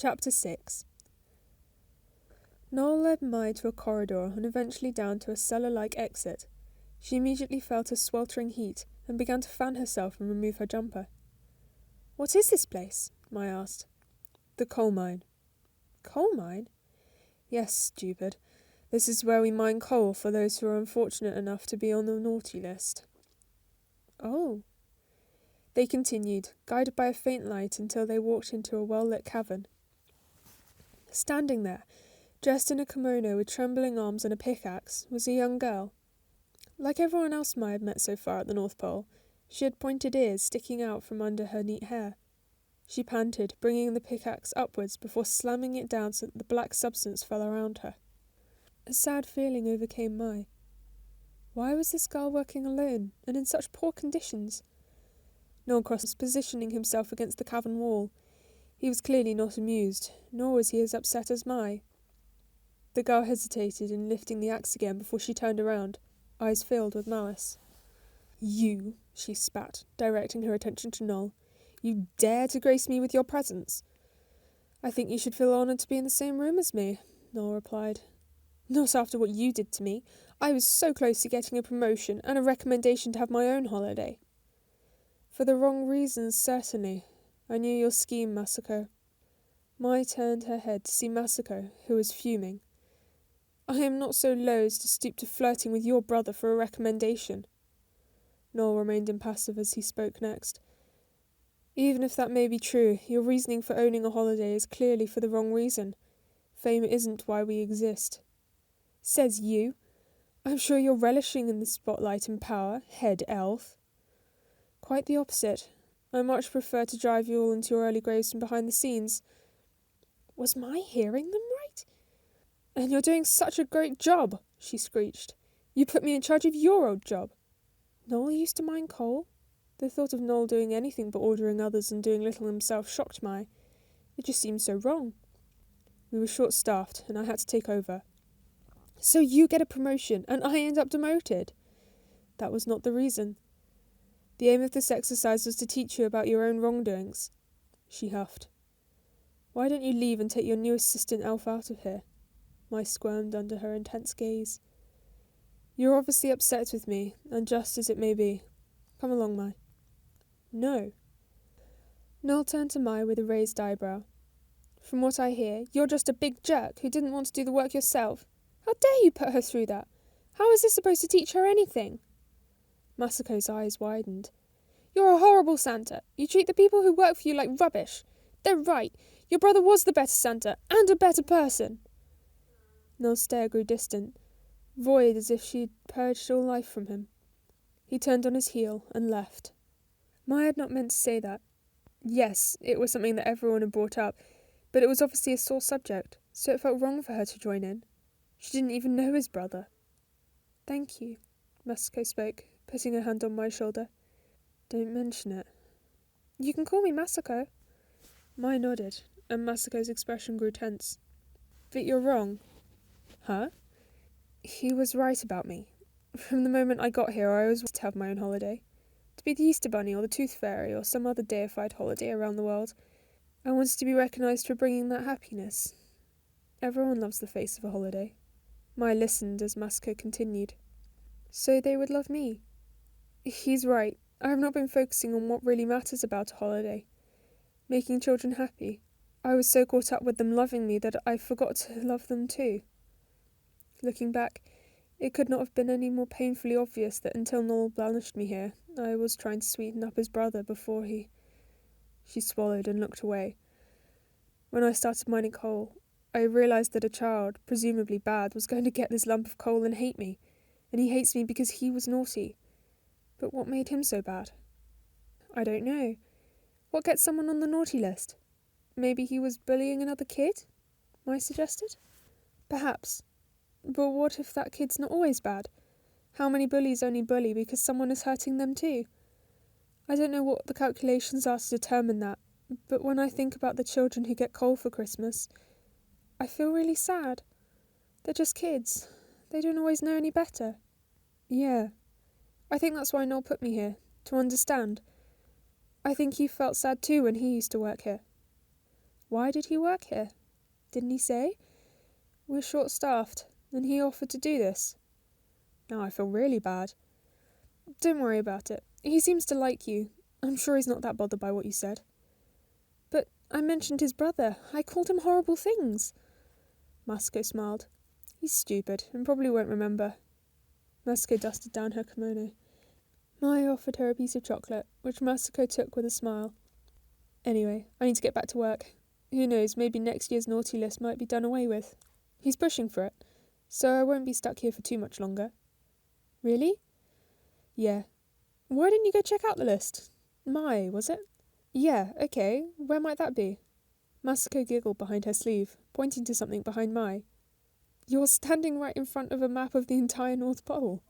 Chapter 6. Noel led Mai to a corridor and eventually down to a cellar-like exit. She immediately felt a sweltering heat and began to fan herself and remove her jumper. "What is this place?" Mai asked. "The coal mine." "Coal mine?" "Yes, stupid. This is where we mine coal for those who are unfortunate enough to be on the naughty list." "Oh." They continued, guided by a faint light, until they walked into a well-lit cavern. Standing there, dressed in a kimono with trembling arms and a pickaxe, was a young girl. Like everyone else Mai had met so far at the North Pole, she had pointed ears sticking out from under her neat hair. She panted, bringing the pickaxe upwards before slamming it down so that the black substance fell around her. A sad feeling overcame Mai. Why was this girl working alone, and in such poor conditions? Norcross was positioning himself against the cavern wall. He was clearly not amused, nor was he as upset as Mai. The girl hesitated in lifting the axe again before she turned around, eyes filled with malice. "You," she spat, directing her attention to Noel. "You dare to grace me with your presence?" "I think you should feel honoured to be in the same room as me," Noel replied. "Not after what you did to me. I was so close to getting a promotion and a recommendation to have my own holiday." "For the wrong reasons, certainly. I knew your scheme, Masako." Mai turned her head to see Masako, who was fuming. "I am not so low as to stoop to flirting with your brother for a recommendation." Noel remained impassive as he spoke next. "Even if that may be true, your reasoning for owning a holiday is clearly for the wrong reason. Fame isn't why we exist." "Says you? I'm sure you're relishing in the spotlight and power, head elf." "Quite the opposite. I much prefer to drive you all into your early graves from behind the scenes." Was Mai hearing them right? "And you're doing such a great job," she screeched. "You put me in charge of your old job." Noel used to mine coal? The thought of Noel doing anything but ordering others and doing little himself shocked Mai. It just seemed so wrong. "We were short-staffed, and I had to take over." "So you get a promotion, and I end up demoted?" "That was not the reason. The aim of this exercise was to teach you about your own wrongdoings." She huffed. "Why don't you leave and take your new assistant elf out of here?" Mai squirmed under her intense gaze. "You're obviously upset with me, and just as it may be. Come along, Mai." "No." Noel turned to Mai with a raised eyebrow. "From what I hear, you're just a big jerk who didn't want to do the work yourself. How dare you put her through that? How is this supposed to teach her anything?" Masako's eyes widened. "You're a horrible Santa. You treat the people who work for you like rubbish. They're right. Your brother was the better Santa, and a better person." Noel's stare grew distant, void as if she'd purged all life from him. He turned on his heel and left. Mai had not meant to say that. Yes, it was something that everyone had brought up, but it was obviously a sore subject, so it felt wrong for her to join in. She didn't even know his brother. "Thank you," Masako spoke, putting her hand on my shoulder. "Don't mention it." "You can call me Masako." Mai nodded, and Masako's expression grew tense. "But you're wrong." "Huh?" "He was right about me. From the moment I got here, I always wanted to have my own holiday. To be the Easter Bunny or the Tooth Fairy or some other deified holiday around the world. I wanted to be recognised for bringing that happiness. Everyone loves the face of a holiday." Mai listened as Masako continued. "So they would love me." "He's right. I have not been focusing on what really matters about a holiday. Making children happy. I was so caught up with them loving me that I forgot to love them too." Looking back, it could not have been any more painfully obvious that until Noel banished me here, I was trying to sweeten up his brother before he... She swallowed and looked away. "When I started mining coal, I realised that a child, presumably bad, was going to get this lump of coal and hate me. And he hates me because he was naughty. But what made him so bad? I don't know. What gets someone on the naughty list? Maybe he was bullying another kid?" Mai suggested. "Perhaps. But what if that kid's not always bad? How many bullies only bully because someone is hurting them too? I don't know what the calculations are to determine that, but when I think about the children who get coal for Christmas, I feel really sad. They're just kids. They don't always know any better." "Yeah. I think that's why Noel put me here, to understand. I think he felt sad too when he used to work here." Why did he work here? Didn't he say? We're short-staffed, and he offered to do this. Now I feel really bad. Don't worry about it. He seems to like you. I'm sure he's not that bothered by what you said. But I mentioned his brother. I called him horrible things. Masako smiled. He's stupid and probably won't remember. Masako dusted down her kimono. Mai offered her a piece of chocolate, which Masako took with a smile. Anyway, I need to get back to work. Who knows, maybe next year's naughty list might be done away with. He's pushing for it, so I won't be stuck here for too much longer. Really? Yeah. Why didn't you go check out the list? Mai, was it? Yeah, okay. Where might that be? Masako giggled behind her sleeve, pointing to something behind Mai. You're standing right in front of a map of the entire North Pole.